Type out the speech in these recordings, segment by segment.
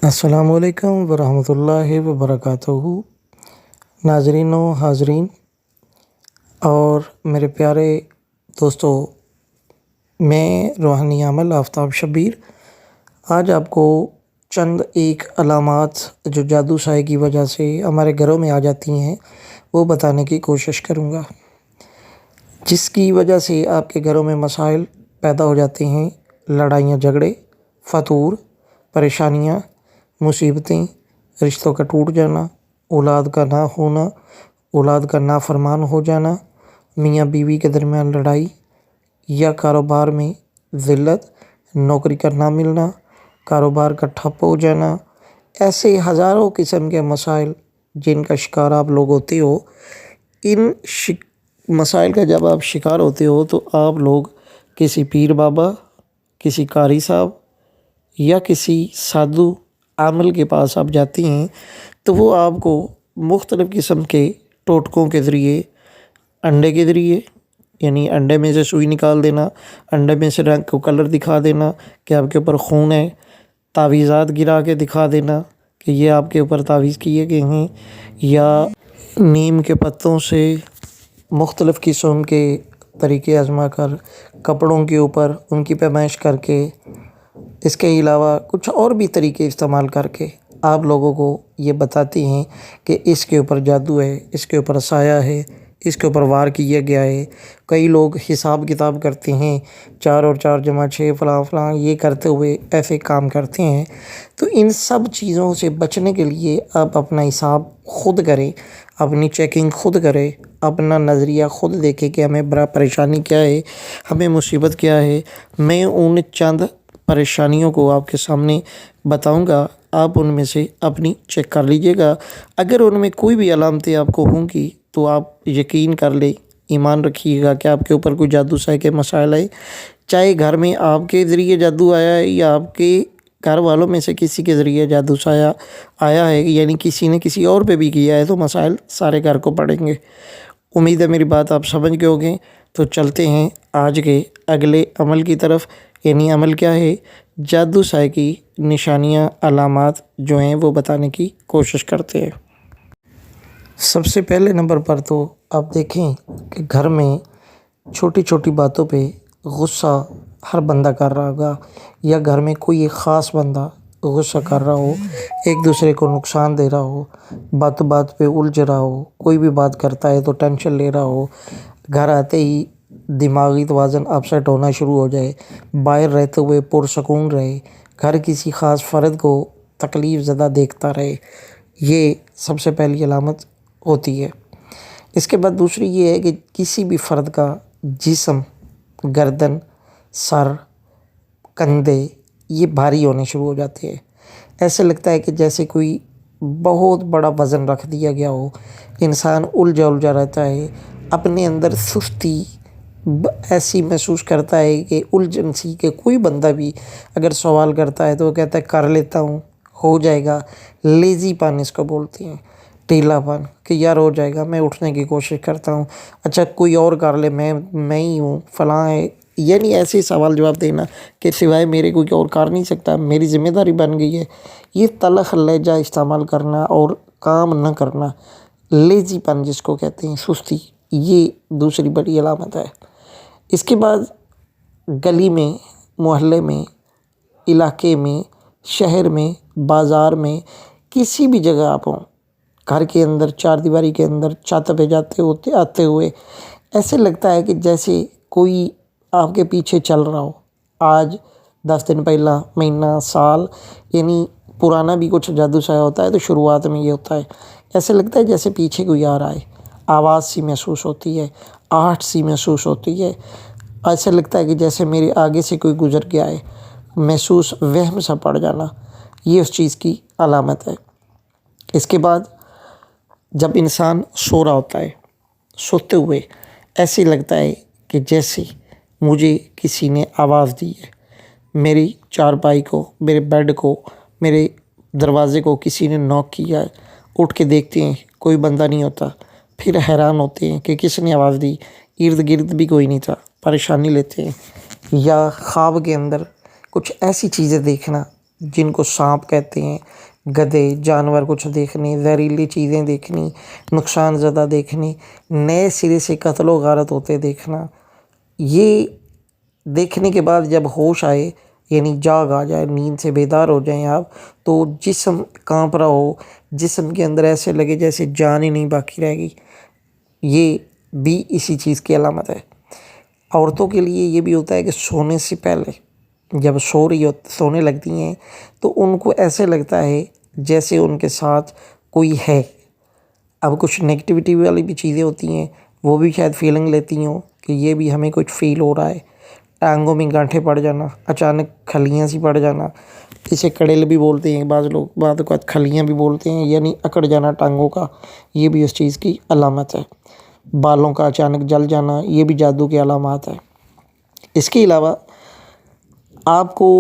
السلام علیکم ورحمۃ اللہ وبرکاتہ۔ ناظرین و حاضرین اور میرے پیارے دوستو، میں روحانی عمل آفتاب شبیر آج آپ کو چند ایک علامات جو جادو سائے کی وجہ سے ہمارے گھروں میں آ جاتی ہیں وہ بتانے کی کوشش کروں گا، جس کی وجہ سے آپ کے گھروں میں مسائل پیدا ہو جاتے ہیں، لڑائیاں جھگڑے، فتور، پریشانیاں، مصیبتیں، رشتوں کا ٹوٹ جانا، اولاد کا نہ ہونا، اولاد کا نافرمان ہو جانا، میاں بیوی کے درمیان لڑائی یا کاروبار میں ذلت، نوکری کا نہ ملنا، کاروبار کا ٹھپ ہو جانا، ایسے ہزاروں قسم کے مسائل جن کا شکار آپ لوگ ہوتے ہو۔ ان مسائل کا جب آپ شکار ہوتے ہو تو آپ لوگ کسی پیر بابا، کسی قاری صاحب یا کسی سادھو عامل کے پاس آپ جاتے ہیں تو وہ آپ کو مختلف قسم کے ٹوٹکوں کے ذریعے، انڈے کے ذریعے، یعنی انڈے میں سے سوئی نکال دینا، انڈے میں سے رنگ کو کلر دکھا دینا کہ آپ کے اوپر خون ہے، تعویذات گرا کے دکھا دینا کہ یہ آپ کے اوپر تعویذ کیے گئے ہیں، یا نیم کے پتوں سے مختلف قسم کے طریقے آزما کر کپڑوں کے اوپر ان کی پیمائش کر کے، اس کے علاوہ کچھ اور بھی طریقے استعمال کر کے آپ لوگوں کو یہ بتاتی ہیں کہ اس کے اوپر جادو ہے، اس کے اوپر سایہ ہے، اس کے اوپر وار کیا گیا ہے۔ کئی لوگ حساب کتاب کرتے ہیں، 4 اور 4 جمع 6 فلاں فلاں، یہ کرتے ہوئے ایسے کام کرتے ہیں۔ تو ان سب چیزوں سے بچنے کے لیے آپ اپنا حساب خود کریں، اپنی چیکنگ خود کریں، اپنا نظریہ خود دیکھیں کہ ہمیں بڑا پریشانی کیا ہے، ہمیں مصیبت کیا ہے۔ میں ان چند پریشانیوں کو آپ کے سامنے بتاؤں گا، آپ ان میں سے اپنی چیک کر لیجئے گا۔ اگر ان میں کوئی بھی علامتیں آپ کو ہوں گی تو آپ یقین کر لیں، ایمان رکھیے گا کہ آپ کے اوپر کوئی جادو سائے کے مسائل ہے، چاہے گھر میں آپ کے ذریعے جادو آیا ہے یا آپ کے گھر والوں میں سے کسی کے ذریعے جادو سایہ آیا ہے، یعنی کسی نے کسی اور پہ بھی کیا ہے، تو مسائل سارے گھر کو پڑیں گے۔ امید ہے میری بات آپ سمجھ گئے ہوں گے۔ تو چلتے ہیں آج کے اگلے عمل کی طرف، یعنی عمل کیا ہے، جادو سائے کی نشانیاں، علامات جو ہیں وہ بتانے کی کوشش کرتے ہیں۔ سب سے پہلے نمبر پر تو آپ دیکھیں کہ گھر میں چھوٹی چھوٹی باتوں پہ غصہ ہر بندہ کر رہا ہوگا، یا گھر میں کوئی ایک خاص بندہ غصہ کر رہا ہو، ایک دوسرے کو نقصان دے رہا ہو، باتوں بات پہ الجھ رہا ہو، کوئی بھی بات کرتا ہے تو ٹینشن لے رہا ہو، گھر آتے ہی دماغی توازن اپسیٹ ہونا شروع ہو جائے، باہر رہتے ہوئے پرسکون رہے، گھر کسی خاص فرد کو تکلیف زدہ دیکھتا رہے، یہ سب سے پہلی علامت ہوتی ہے۔ اس کے بعد دوسری یہ ہے کہ کسی بھی فرد کا جسم، گردن، سر، کندھے یہ بھاری ہونے شروع ہو جاتے ہیں۔ ایسے لگتا ہے کہ جیسے کوئی بہت بڑا وزن رکھ دیا گیا ہو، انسان الجھا رہتا ہے، اپنے اندر سستی ایسی محسوس کرتا ہے کہ الجھن سی، کہ کوئی بندہ بھی اگر سوال کرتا ہے تو وہ کہتا ہے کر لیتا ہوں، ہو جائے گا۔ لیزی پن اس کو بولتے ہیں، ٹھیلا پن، کہ یار ہو جائے گا، میں اٹھنے کی کوشش کرتا ہوں، اچھا کوئی اور کر لے، میں ہی ہوں، فلاں ہے۔ یعنی ایسے سوال جواب دینا کہ سوائے میرے کوئی اور کر نہیں سکتا، میری ذمہ داری بن گئی ہے، یہ تلخ لہجہ استعمال کرنا اور کام نہ کرنا، لیزی پن جس کو کہتے ہیں، سستی، یہ دوسری بڑی علامت ہے۔ اس کے بعد گلی میں، محلے میں، علاقے میں، شہر میں، بازار میں، کسی بھی جگہ آپ ہوں، گھر کے اندر، چار دیواری کے اندر، چھت پہ جاتے آتے ہوئے ایسے لگتا ہے کہ جیسے کوئی آپ کے پیچھے چل رہا ہو۔ آج 10 دن پہلا، مہینہ، سال، یعنی پرانا بھی کچھ جادو سایہ ہوتا ہے تو شروعات میں یہ ہوتا ہے، ایسے لگتا ہے جیسے پیچھے کوئی آ رہا ہے، آواز سی محسوس ہوتی ہے، آہٹ سی محسوس ہوتی ہے، ایسے لگتا ہے کہ جیسے میرے آگے سے کوئی گزر گیا ہے، محسوس وہم سا پڑ جانا، یہ اس چیز کی علامت ہے۔ اس کے بعد جب انسان سو رہا ہوتا ہے، سوتے ہوئے ایسے لگتا ہے کہ جیسے مجھے کسی نے آواز دی ہے، میری چارپائی کو، میرے بیڈ کو، میرے دروازے کو کسی نے نوک کیا ہے۔ اٹھ کے دیکھتے ہیں کوئی بندہ نہیں ہوتا، پھر حیران ہوتے ہیں کہ کس نے آواز دی، ارد گرد بھی کوئی نہیں تھا، پریشانی لیتے ہیں۔ یا خواب کے اندر کچھ ایسی چیزیں دیکھنا جن کو سانپ کہتے ہیں، گدھے، جانور کچھ دیکھنے، زہریلی چیزیں دیکھنی، نقصان زدہ دیکھنی، نئے سرے سے قتل و غارت ہوتے دیکھنا، یہ دیکھنے کے بعد جب ہوش آئے یعنی جاگ آ جائے، نیند سے بیدار ہو جائیں آپ، تو جسم کانپ رہا ہو، جسم کے اندر ایسے لگے جیسے جان ہی نہیں باقی رہے گی، یہ بھی اسی چیز کی علامت ہے۔ عورتوں کے لیے یہ بھی ہوتا ہے کہ سونے سے پہلے جب سونے لگتی ہیں تو ان کو ایسے لگتا ہے جیسے ان کے ساتھ کوئی ہے۔ اب کچھ نگیٹیوٹی والی بھی چیزیں ہوتی ہیں، وہ بھی شاید فیلنگ لیتی ہوں کہ یہ بھی ہمیں کچھ فیل ہو رہا ہے۔ ٹانگوں میں گانٹھیں پڑ جانا، اچانک کھلیاں سی پڑ جانا، اسے کڑیل بھی بولتے ہیں بعض لوگ، بعض اوقات کھلیاں بھی بولتے ہیں، یعنی اکڑ جانا ٹانگوں کا، یہ بھی اس چیز کی علامت ہے۔ بالوں کا اچانک جل جانا، یہ بھی جادو کی علامات ہے۔ اس کے علاوہ آپ کو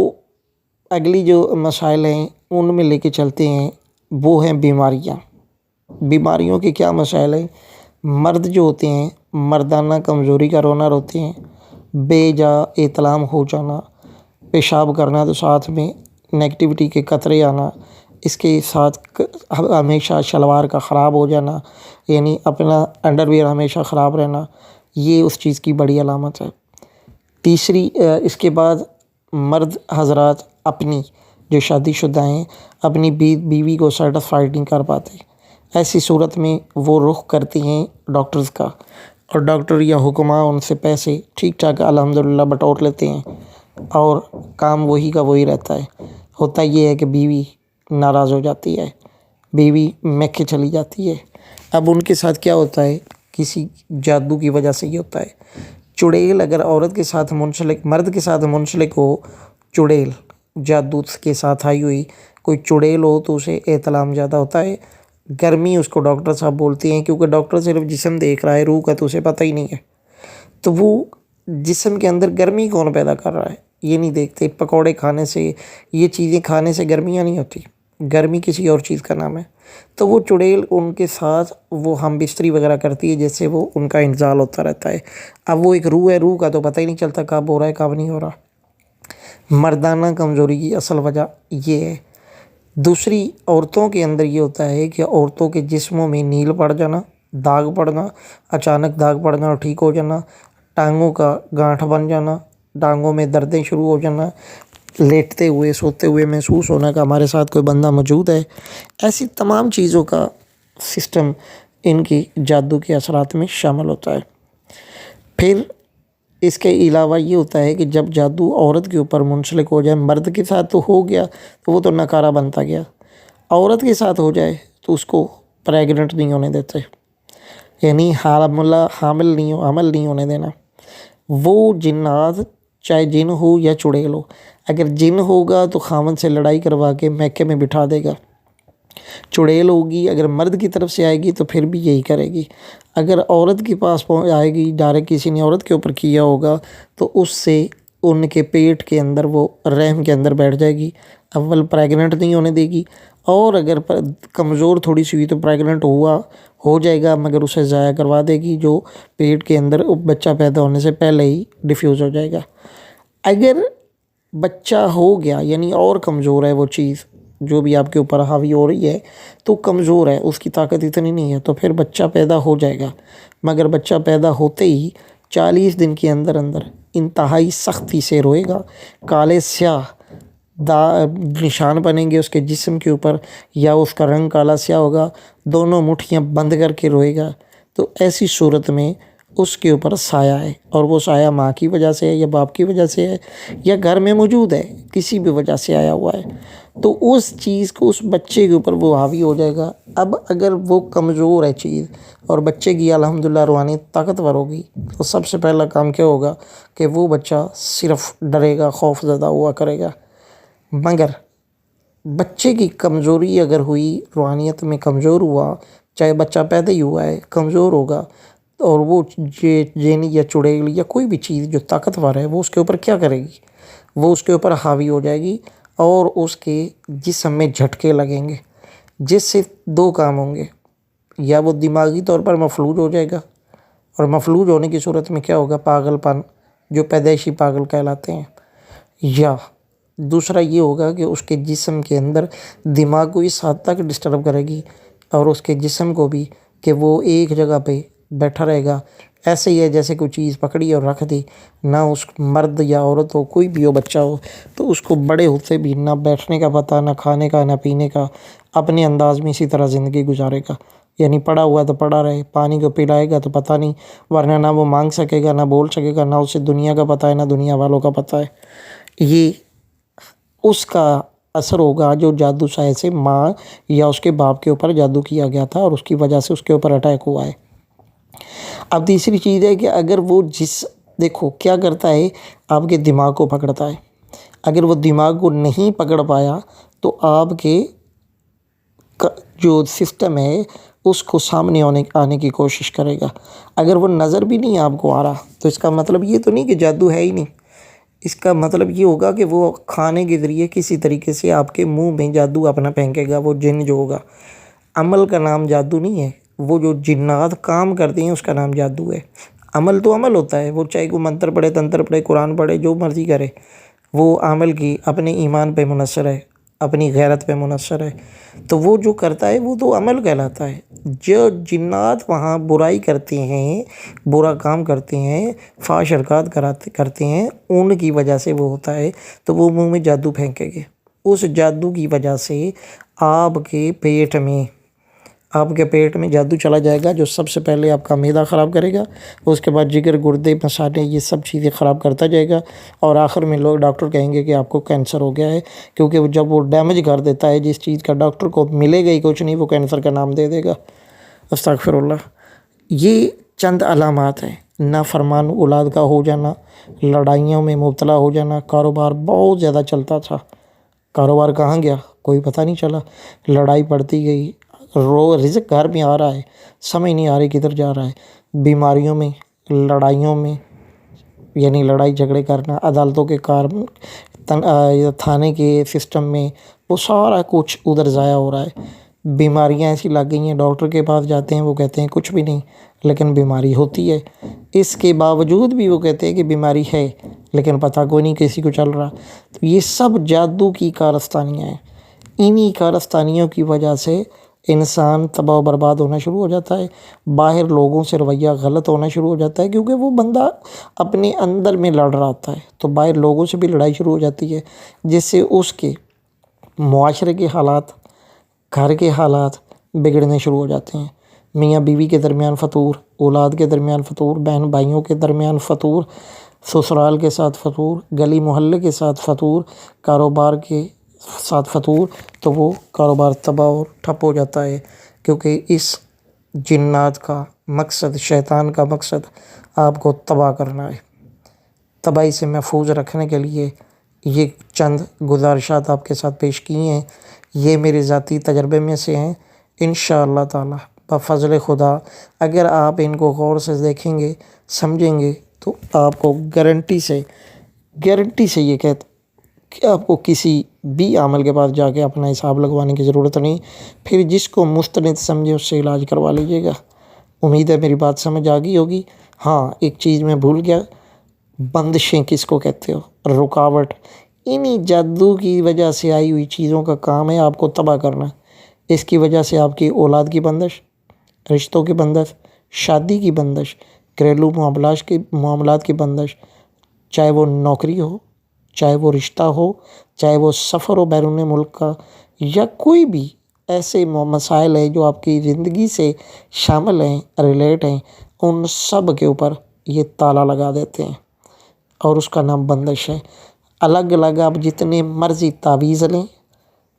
اگلی جو مسائل ہیں ان میں لے کے چلتے ہیں، وہ ہیں بیماریاں۔ بیماریوں کے کیا مسائل ہیں؟ مرد جو ہوتے ہیں مردانہ کمزوری کا رونر ہوتے ہیں، بے جا احتلام ہو جانا، پیشاب کرنا تو ساتھ میں نیگیٹیوٹی کے قطرے آنا، اس کے ساتھ ہمیشہ شلوار کا خراب ہو جانا، یعنی اپنا انڈر ویئر ہمیشہ خراب رہنا، یہ اس چیز کی بڑی علامت ہے۔ تیسری اس کے بعد مرد حضرات اپنی جو شادی شدہ ہیں اپنی بیوی کو سیٹسفائیڈ نہیں کر پاتے، ایسی صورت میں وہ رخ کرتے ہیں ڈاکٹرز کا، اور ڈاکٹر یا حکماء ان سے پیسے ٹھیک ٹھاک الحمدللہ بٹور لیتے ہیں، اور کام وہی کا وہی رہتا ہے۔ ہوتا یہ ہے کہ بیوی ناراض ہو جاتی ہے، بیوی میکے چلی جاتی ہے۔ اب ان کے ساتھ کیا ہوتا ہے؟ کسی جادو کی وجہ سے یہ ہوتا ہے۔ چڑیل اگر عورت کے ساتھ منسلک، مرد کے ساتھ منسلک ہو، چڑیل جادو کے ساتھ آئی ہوئی کوئی چڑیل ہو تو اسے احتلام زیادہ ہوتا ہے۔ گرمی اس کو ڈاکٹر صاحب بولتے ہیں، کیونکہ ڈاکٹر صرف جسم دیکھ رہا ہے، روح کا تو اسے پتہ ہی نہیں ہے، تو وہ جسم کے اندر گرمی کون پیدا کر رہا ہے یہ نہیں دیکھتے۔ پکوڑے کھانے سے، یہ چیزیں کھانے سے گرمیاں نہیں ہوتی، گرمی کسی اور چیز کا نام ہے۔ تو وہ چڑیل ان کے ساتھ وہ ہم بستری وغیرہ کرتی ہے، جیسے وہ ان کا انزال ہوتا رہتا ہے۔ اب وہ ایک روح ہے، روح کا تو پتہ ہی نہیں چلتا کب ہو رہا ہے کب نہیں ہو رہا۔ مردانہ کمزوری کی اصل وجہ یہ ہے۔ دوسری عورتوں کے اندر یہ ہوتا ہے کہ عورتوں کے جسموں میں نیل پڑ جانا، داغ پڑنا، اچانک داغ پڑنا اور ٹھیک ہو جانا، ٹانگوں کا گانٹھ بن جانا، ٹانگوں میں دردیں شروع ہو جانا، لیٹتے ہوئے سوتے ہوئے محسوس ہونا کہ ہمارے ساتھ کوئی بندہ موجود ہے۔ ایسی تمام چیزوں کا سسٹم ان کی جادو کے اثرات میں شامل ہوتا ہے۔ پھر اس کے علاوہ یہ ہوتا ہے کہ جب جادو عورت کے اوپر منسلک ہو جائے، مرد کے ساتھ تو ہو گیا تو وہ تو نکارہ بنتا گیا، عورت کے ساتھ ہو جائے تو اس کو پریگننٹ نہیں ہونے دیتے، یعنی حامل نہیں ہونے دینا۔ وہ جنات چاہے جن ہو یا چڑیل ہو، اگر جن ہوگا تو خاوند سے لڑائی کروا کے میکے میں بٹھا دے گا، چڑیل ہوگی اگر مرد کی طرف سے آئے گی تو پھر بھی یہی کرے گی، اگر عورت کے پاس آئے گی ڈائریکٹ کسی نے عورت کے اوپر کیا ہوگا تو اس سے ان کے پیٹ کے اندر وہ رحم کے اندر بیٹھ جائے گی، اول پریگننٹ نہیں ہونے دے گی، اور اگر کمزور تھوڑی سی ہوئی تو پریگننٹ ہو جائے گا مگر اسے ضائع کروا دے گی، جو پیٹ کے اندر بچہ پیدا ہونے سے پہلے ہی ڈیفیوز ہو جائے گا۔ اگر بچہ ہو گیا یعنی اور کمزور ہے وہ چیز جو بھی آپ کے اوپر حاوی ہو رہی ہے تو کمزور ہے، اس کی طاقت اتنی نہیں ہے، تو پھر بچہ پیدا ہو جائے گا، مگر بچہ پیدا ہوتے ہی 40 دن کے اندر انتہائی سختی سے روئے گا، کالے سیاہ نشان بنیں گے اس کے جسم کے اوپر، یا اس کا رنگ کالا سیاہ ہوگا، دونوں مٹھیاں بند کر کے روئے گا۔ تو ایسی صورت میں اس کے اوپر سایہ ہے، اور وہ سایہ ماں کی وجہ سے ہے یا باپ کی وجہ سے ہے یا گھر میں موجود ہے، کسی بھی وجہ سے آیا ہوا ہے، تو اس چیز کو اس بچے کے اوپر وہ حاوی ہو جائے گا۔ اب اگر وہ کمزور ہے چیز اور بچے کی الحمدللہ روحانیت طاقتور ہوگی تو سب سے پہلا کام کیا ہوگا کہ وہ بچہ صرف ڈرے گا، خوف زدہ ہوا کرے گا۔ مگر بچے کی کمزوری اگر ہوئی، روحانیت میں کمزور ہوا، چاہے بچہ پیدا ہی ہوا ہے کمزور ہوگا، اور وہ جینی یا چڑیل یا کوئی بھی چیز جو طاقتور ہے وہ اس کے اوپر کیا کرے گی؟ وہ اس کے اوپر حاوی ہو جائے گی اور اس کے جسم میں جھٹکے لگیں گے، جس سے دو کام ہوں گے، یا وہ دماغی طور پر مفلوج ہو جائے گا، اور مفلوج ہونے کی صورت میں کیا ہوگا؟ پاگل پن، جو پیدائشی پاگل کہلاتے ہیں، یا دوسرا یہ ہوگا کہ اس کے جسم کے اندر دماغ کو اس حد تک ڈسٹرب کرے گی اور اس کے جسم کو بھی، کہ وہ ایک جگہ پہ بیٹھا رہے گا، ایسے ہی ہے جیسے کوئی چیز پکڑی اور رکھ دی۔ نہ اس مرد یا عورت ہو، کوئی بھی ہو، بچہ ہو، تو اس کو بڑے ہوتے بھی نہ بیٹھنے کا پتہ، نہ کھانے کا، نہ پینے کا، اپنے انداز میں اسی طرح زندگی گزارے گا۔ یعنی پڑا ہوا تو پڑا رہے، پانی کو پلائے گا تو پتہ نہیں، ورنہ نہ وہ مانگ سکے گا، نہ بول سکے گا، نہ اسے دنیا کا پتہ ہے، نہ دنیا والوں کا پتہ ہے۔ یہ اس کا اثر ہوگا جو جادو شاید سے ماں یا اس کے باپ کے اوپر جادو کیا گیا تھا اور اس کی وجہ سے اس کے اوپر اٹیک ہوا ہے۔ اب تیسری چیز ہے کہ اگر وہ دیکھو کیا کرتا ہے، آپ کے دماغ کو پکڑتا ہے۔ اگر وہ دماغ کو نہیں پکڑ پایا تو آپ کے جو سسٹم ہے اس کو سامنے آنے کی کوشش کرے گا۔ اگر وہ نظر بھی نہیں آپ کو آ رہا تو اس کا مطلب یہ تو نہیں کہ جادو ہے ہی نہیں، اس کا مطلب یہ ہوگا کہ وہ کھانے کے ذریعے کسی طریقے سے آپ کے منہ میں جادو اپنا پھینکے گا، وہ جن جو ہوگا۔ عمل کا نام جادو نہیں ہے، وہ جو جنات کام کرتے ہیں اس کا نام جادو ہے۔ عمل تو عمل ہوتا ہے، وہ چاہے کوئی منتر پڑھے، تنتر پڑھے، قرآن پڑھے، جو مرضی کرے، وہ عمل کی اپنے ایمان پہ منحصر ہے، اپنی غیرت پہ منحصر ہے، تو وہ جو کرتا ہے وہ تو عمل کہلاتا ہے۔ جو جنات وہاں برائی کرتے ہیں، برا کام کرتے ہیں، فحش حرکات کرتے ہیں، ان کی وجہ سے وہ ہوتا ہے، تو وہ منہ میں جادو پھینکیں گے۔ اس جادو کی وجہ سے آپ کے پیٹ میں جادو چلا جائے گا، جو سب سے پہلے آپ کا معدہ خراب کرے گا، اس کے بعد جگر، گردے، مثانے، یہ سب چیزیں خراب کرتا جائے گا، اور آخر میں ڈاکٹر کہیں گے کہ آپ کو کینسر ہو گیا ہے، کیونکہ جب وہ ڈیمیج کر دیتا ہے جس چیز کا ڈاکٹر کو ملے گا ہی کچھ نہیں، وہ کینسر کا نام دے دے گا۔ استغفر اللہ۔ یہ چند علامات ہیں: نافرمان اولاد کا ہو جانا، لڑائیوں میں مبتلا ہو جانا، کاروبار بہت زیادہ چلتا تھا، کاروبار کہاں گیا کوئی پتہ نہیں چلا، لڑائی پڑتی گئی، رزق گھر میں آ رہا ہے، سمجھ نہیں آ رہی کدھر جا رہا ہے، بیماریوں میں، لڑائیوں میں، یعنی لڑائی جھگڑے کرنا، عدالتوں کے تھانے کے سسٹم میں، وہ سارا کچھ ادھر ضائع ہو رہا ہے۔ بیماریاں ایسی لگ گئی ہیں، ڈاکٹر کے پاس جاتے ہیں وہ کہتے ہیں کچھ بھی نہیں، لیکن بیماری ہوتی ہے۔ اس کے باوجود بھی وہ کہتے ہیں کہ بیماری ہے، لیکن پتہ کوئی نہیں کسی کو چل رہا۔ تو یہ سب جادو کی کارستانیاں ہیں۔ انہی کارستانیوں کی وجہ سے انسان تباہ و برباد ہونا شروع ہو جاتا ہے، باہر لوگوں سے رویہ غلط ہونا شروع ہو جاتا ہے، کیونکہ وہ بندہ اپنے اندر میں لڑ رہا ہوتا ہے، تو باہر لوگوں سے بھی لڑائی شروع ہو جاتی ہے، جس سے اس کے معاشرے کے حالات، گھر کے حالات بگڑنے شروع ہو جاتے ہیں۔ میاں بیوی کے درمیان فتور، اولاد کے درمیان فتور، بہن بھائیوں کے درمیان فتور، سسرال کے ساتھ فتور، گلی محلے کے ساتھ فتور، کاروبار کے ساتھ فتور، تو وہ کاروبار تباہ اور ٹھپ ہو جاتا ہے، کیونکہ اس جنات کا مقصد، شیطان کا مقصد آپ کو تباہ کرنا ہے۔ تباہی سے محفوظ رکھنے کے لیے یہ چند گزارشات آپ کے ساتھ پیش کی ہیں، یہ میرے ذاتی تجربے میں سے ہیں۔ انشاءاللہ تعالی بفضل خدا اگر آپ ان کو غور سے دیکھیں گے، سمجھیں گے، تو آپ کو گارنٹی سے یہ کہتے کہ آپ کو کسی بھی عامل کے پاس جا کے اپنا حساب لگوانے کی ضرورت نہیں، پھر جس کو مستند سمجھے اس سے علاج کروا لیجیے گا۔ امید ہے میری بات سمجھ آ گئی ہوگی۔ ہاں، ایک چیز میں بھول گیا، بندشیں کس کو کہتے ہو؟ رکاوٹ۔ انہی جادو کی وجہ سے آئی ہوئی چیزوں کا کام ہے آپ کو تباہ کرنا۔ اس کی وجہ سے آپ کی اولاد کی بندش، رشتوں کی بندش، شادی کی بندش، گھریلو معاملات کی بندش، چاہے وہ نوکری ہو، چاہے وہ رشتہ ہو، چاہے وہ سفر ہو بیرون ملک کا، یا کوئی بھی ایسے مسائل ہیں جو آپ کی زندگی سے شامل ہیں، ریلیٹ ہیں، ان سب کے اوپر یہ تالا لگا دیتے ہیں، اور اس کا نام بندش ہے۔ الگ الگ آپ جتنے مرضی تعویذ لیں،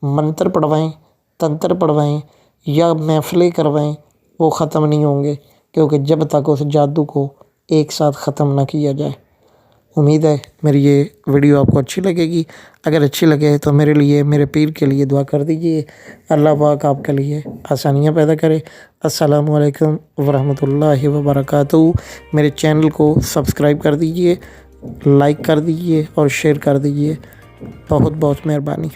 منتر پڑھوائیں، تنتر پڑھوائیں یا محفلیں کروائیں، وہ ختم نہیں ہوں گے، کیونکہ جب تک اس جادو کو ایک ساتھ ختم نہ کیا جائے۔ امید ہے میری یہ ویڈیو آپ کو اچھی لگے گی۔ اگر اچھی لگے تو میرے لیے، میرے پیر کے لیے دعا کر دیجئے، اللہ پاک آپ کے لیے آسانیاں پیدا کرے۔ السلام علیکم ورحمۃ اللہ وبرکاتہ۔ میرے چینل کو سبسکرائب کر دیجئے، لائک کر دیجئے اور شیئر کر دیجئے۔ بہت بہت مہربانی۔